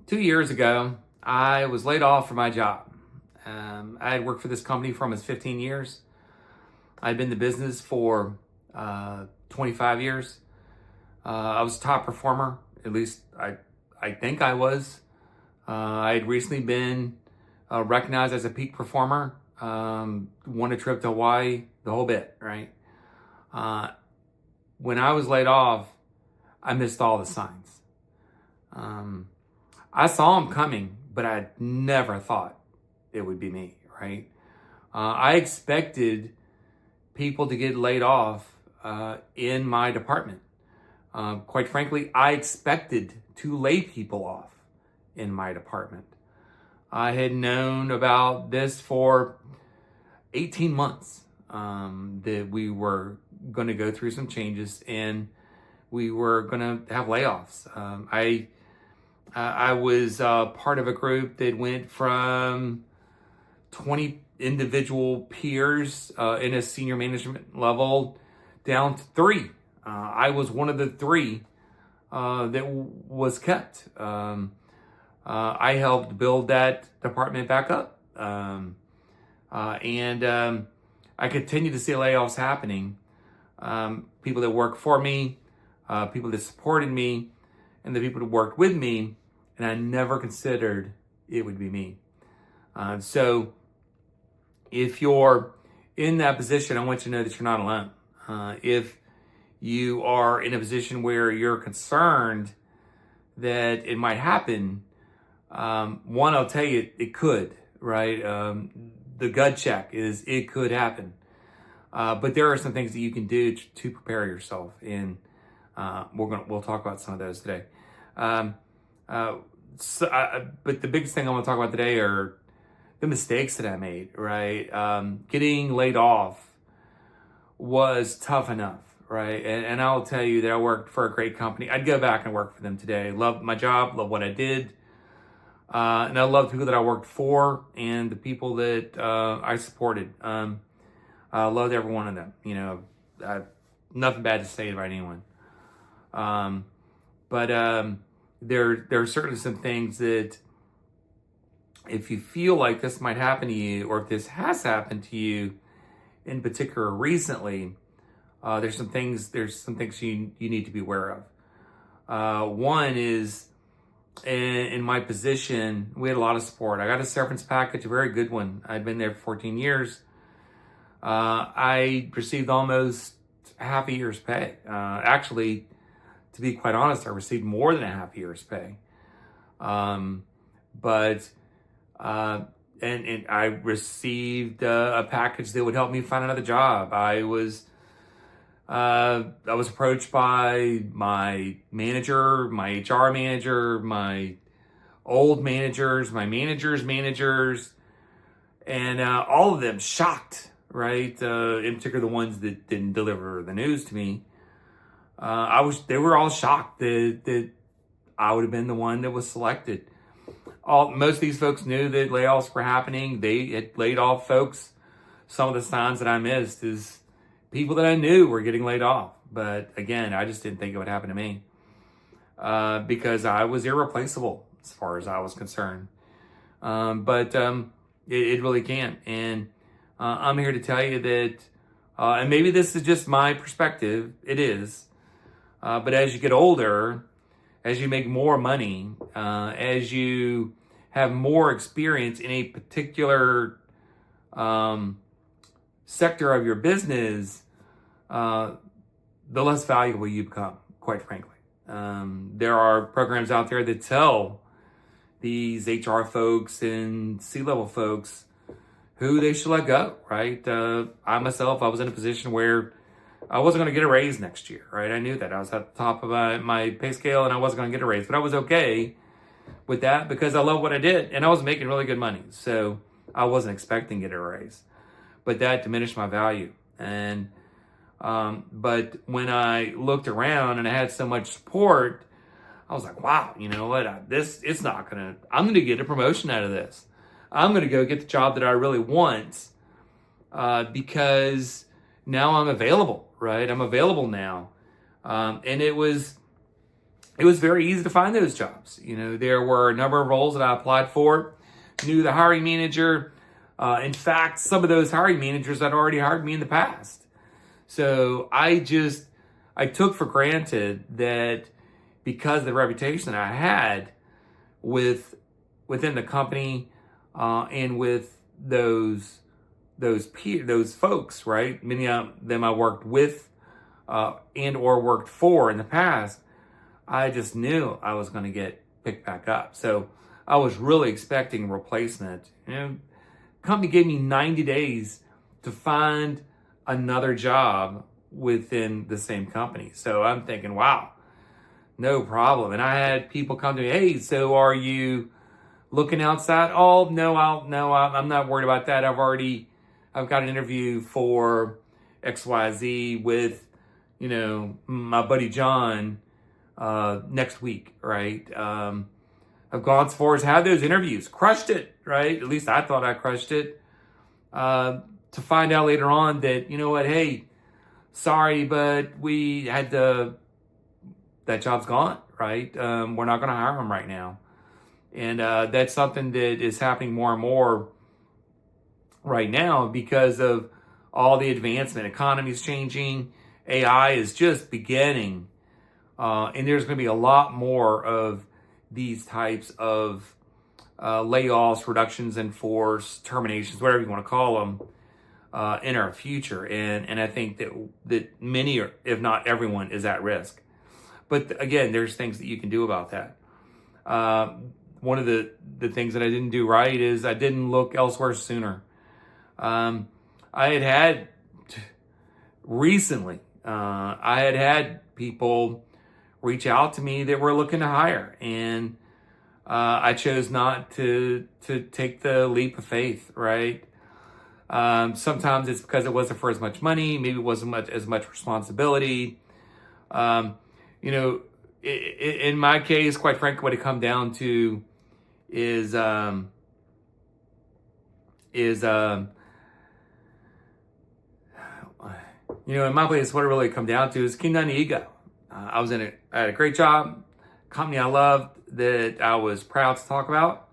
2 years ago, I was laid off from my job. I had worked for this company for almost 15 years. I'd been in the business for 25 years. I was a top performer, at least I think I was. I had recently been recognized as a peak performer, won a trip to Hawaii, the whole bit, right? When I was laid off, I missed all the signs. I saw them coming, but I never thought it would be me, right? I expected people to get laid off in my department. Quite frankly, I expected to lay people off in my department. I had known about this for 18 months, that we were going to go through some changes and we were going to have layoffs. I was part of a group that went from 20 individual peers in a senior management level down to 3. I was one of the 3 that was kept. I helped build that department back up. And I continue to see layoffs happening. People that work for me, people that supported me, and the people that worked with me, and I never considered it would be me. So if you're in that position, I want you to know that you're not alone. If you are in a position where you're concerned that it might happen, one, I'll tell you, it could, right? The gut check is it could happen. But there are some things that you can do to prepare yourself, and we'll talk about some of those today. But the biggest thing I want to talk about today are the mistakes that I made, right? Getting laid off was tough enough, right? And I'll tell you that I worked for a great company. I'd go back and work for them today. Loved my job, loved what I did. And I love the people that I worked for and the people that I supported. I loved every one of them. You know, nothing bad to say about anyone. But there are certainly some things that if you feel like this might happen to you, or if this has happened to you in particular recently, there's some things you need to be aware of. One is, in my position, we had a lot of support. I got a severance package, a very good one. I'd been there for 14 years. I received almost half a year's pay. Actually, to be quite honest, I received more than a half a year's pay. And I received a package that would help me find another job. I was approached by my manager, my HR manager, my old managers, my managers' managers, and all of them shocked, right? In particular, the ones that didn't deliver the news to me. They were all shocked that I would have been the one that was selected. Most of these folks knew that layoffs were happening. They had laid off folks. Some of the signs that I missed is people that I knew were getting laid off. But again, I just didn't think it would happen to me because I was irreplaceable as far as I was concerned. But it really can. And I'm here to tell you that, and maybe this is just my perspective, it is, but as you get older, as you make more money, as you have more experience in a particular sector of your business, the less valuable you become, quite frankly. There are programs out there that tell these HR folks and C-level folks who they should let go, right? I was in a position where I wasn't going to get a raise next year, right? I knew that. I was at the top of my pay scale and I wasn't going to get a raise, but I was okay with that because I love what I did and I was making really good money. So I wasn't expecting to get a raise, but that diminished my value. And, but when I looked around and I had so much support, I was like, wow, you know what? I'm going to get a promotion out of this. I'm going to go get the job that I really want because now I'm available, right? I'm available now. And it was it was very easy to find those jobs. You know, there were a number of roles that I applied for, knew the hiring manager. In fact, some of those hiring managers had already hired me in the past. So I took for granted that because of the reputation that I had within the company, and with those folks, right? Many of them I worked with, and or worked for in the past. I just knew I was going to get picked back up. So I was really expecting a replacement. You know, company gave me 90 days to find another job within the same company. So I'm thinking, wow, no problem. And I had people come to me, hey, so are you looking outside? Oh, no, I'm not worried about that. I've got an interview for XYZ with, you know, my buddy John, next week, right? I've gone as far as had those interviews, crushed it, right? At least I thought I crushed it. To find out later on that, you know what, hey, sorry, but that job's gone, right? We're not going to hire him right now. And that's something that is happening more and more right now because of all the advancement. Economy's changing. AI is just beginning. And there's going to be a lot more of these types of layoffs, reductions in force, terminations, whatever you want to call them, in our future. And I think that many, if not everyone, is at risk. But again, there's things that you can do about that. One of the things that I didn't do right is I didn't look elsewhere sooner. I had recently, I had people reach out to me that were looking to hire, and I chose not to take the leap of faith, right? Sometimes it's because it wasn't for as much money, maybe it wasn't as much responsibility. You know, in my case, quite frankly, what it come down to is in my place, what it really come down to is came down to ego. I had a great job, company I loved, that I was proud to talk about,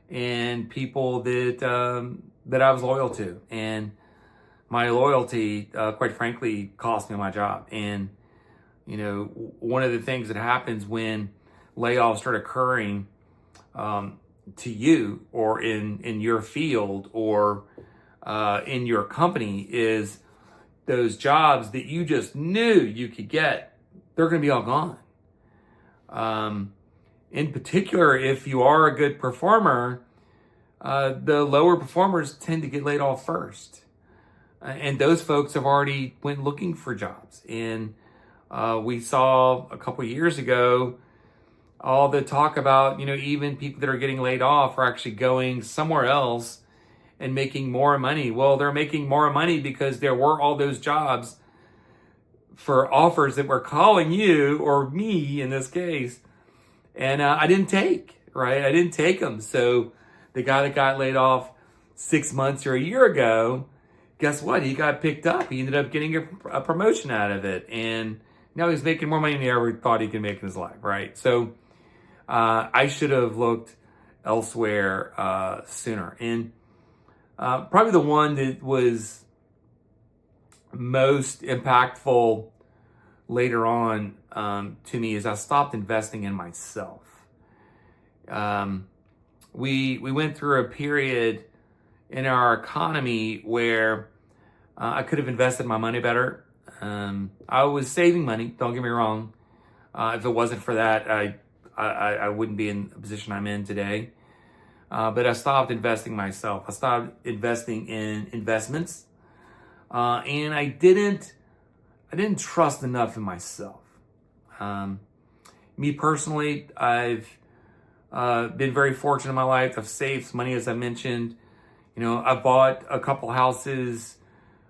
and people that I was loyal to. And my loyalty, quite frankly, cost me my job. And, you know, one of the things that happens when layoffs start occurring to you or in your field or in your company is those jobs that you just knew you could get, they're going to be all gone. In particular, if you are a good performer, the lower performers tend to get laid off first. And those folks have already went looking for jobs. And we saw a couple of years ago all the talk about, you know, even people that are getting laid off are actually going somewhere else and making more money. Well, they're making more money because there were all those jobs for offers that were calling you or me in this case. And I didn't take, right? I didn't take them. So the guy that got laid off 6 months or a year ago, guess what? He got picked up. He ended up getting a promotion out of it. And now he's making more money than he ever thought he could make in his life, right? So I should have looked elsewhere sooner. And probably the one that was most impactful later on to me is I stopped investing in myself. We went through a period in our economy where I could have invested my money better. I was saving money, don't get me wrong. If it wasn't for that, I wouldn't be in the position I'm in today. But I stopped investing myself. I stopped investing in investments. And I didn't trust enough in myself. Me personally, I've been very fortunate in my life. I've saved some money, as I mentioned. You know, I bought a couple houses,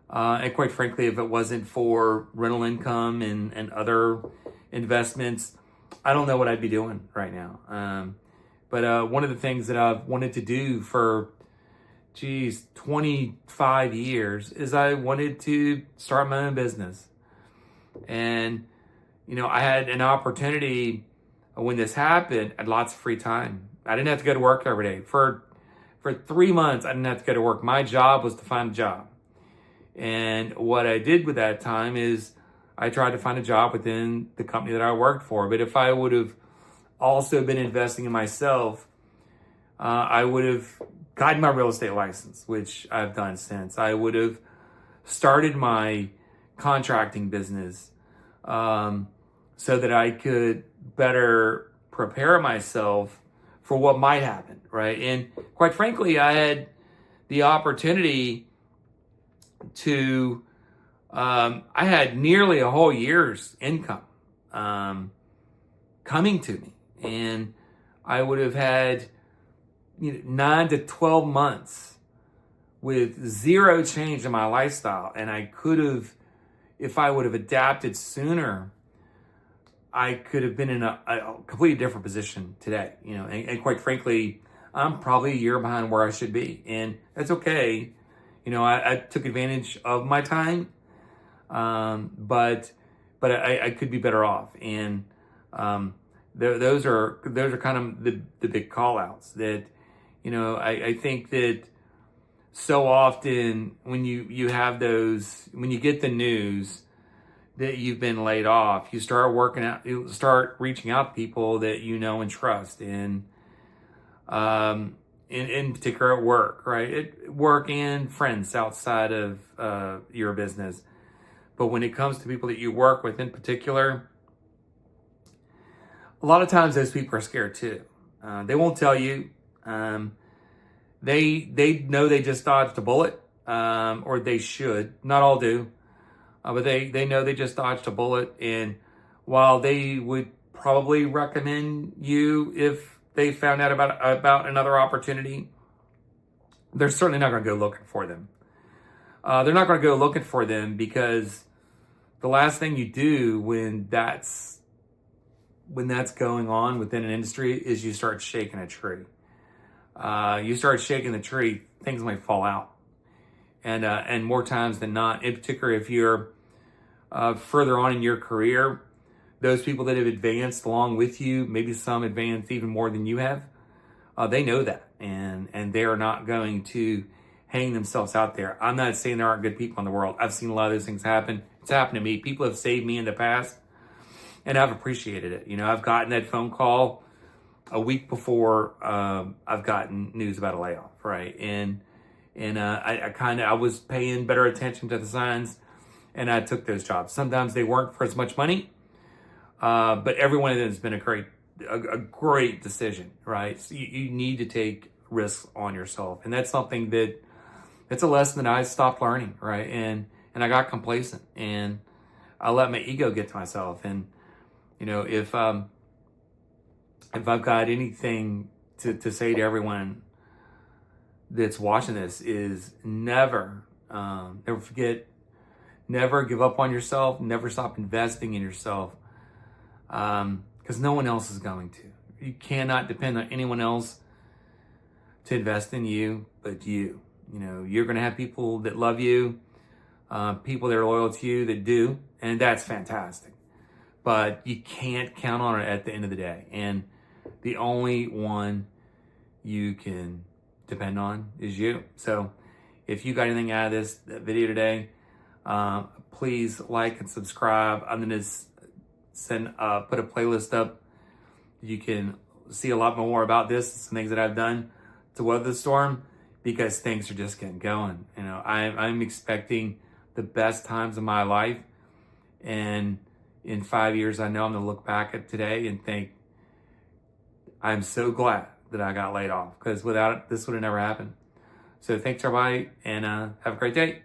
and quite frankly, if it wasn't for rental income and other investments, I don't know what I'd be doing right now. But one of the things that I've wanted to do for 25 years is I wanted to start my own business. And, you know, I had an opportunity when this happened, I had lots of free time. I didn't have to go to work every day. For 3 months, I didn't have to go to work. My job was to find a job. And what I did with that time is I tried to find a job within the company that I worked for. But if I would have also been investing in myself, I would have gotten my real estate license, which I've done since. I would have started my contracting business so that I could better prepare myself for what might happen, right? And quite frankly, I had the opportunity to, I had nearly a whole year's income coming to me. And I would have had 9 to 12 months with zero change in my lifestyle. And I could have, if I would have adapted sooner, I could have been in a completely different position today, and quite frankly, I'm probably a year behind where I should be, and that's okay. I took advantage of my time, but I could be better off, and those are kind of the big call outs that, I think that so often when you have those, when you get the news that you've been laid off, you start reaching out to people that you know and trust, and in particular at work, right? At work and friends outside of your business. But when it comes to people that you work with in particular, a lot of times those people are scared too. They won't tell you. They know they just dodged a bullet, or they should. Not all do. But they know they just dodged a bullet, and while they would probably recommend you if they found out about another opportunity, they're certainly not going to go looking for them. They're not going to go looking for them because the last thing you do when that's going on within an industry is you start shaking a tree. You start shaking the tree, things might fall out. And more times than not, in particular, if you're further on in your career, those people that have advanced along with you, maybe some advanced even more than you have, they know that, and they are not going to hang themselves out there. I'm not saying there aren't good people in the world. I've seen a lot of those things happen. It's happened to me. People have saved me in the past, and I've appreciated it. I've gotten that phone call a week before I've gotten news about a layoff, right? And I was paying better attention to the signs, and I took those jobs. Sometimes they weren't for as much money, but every one of them has been a great decision, right? So you need to take risks on yourself, and that's something that's a lesson that I stopped learning, right? And I got complacent, and I let my ego get to myself. And if I've got anything to say to everyone that's watching this, is never give up on yourself, never stop investing in yourself, because no one else is going to. You cannot depend on anyone else to invest in you but you. You're going to have people that love you, people that are loyal to you that do, and that's fantastic. But you can't count on it at the end of the day. And the only one you can depend on is you. So if you got anything out of this video today, please like and subscribe. I'm going to put a playlist up. You can see a lot more about this, some things that I've done to weather the storm, because things are just getting going. I'm expecting the best times of my life, and in 5 years, I know I'm going to look back at today and think, I'm so glad that I got laid off, because without it, this would have never happened. So thanks, everybody, and have a great day.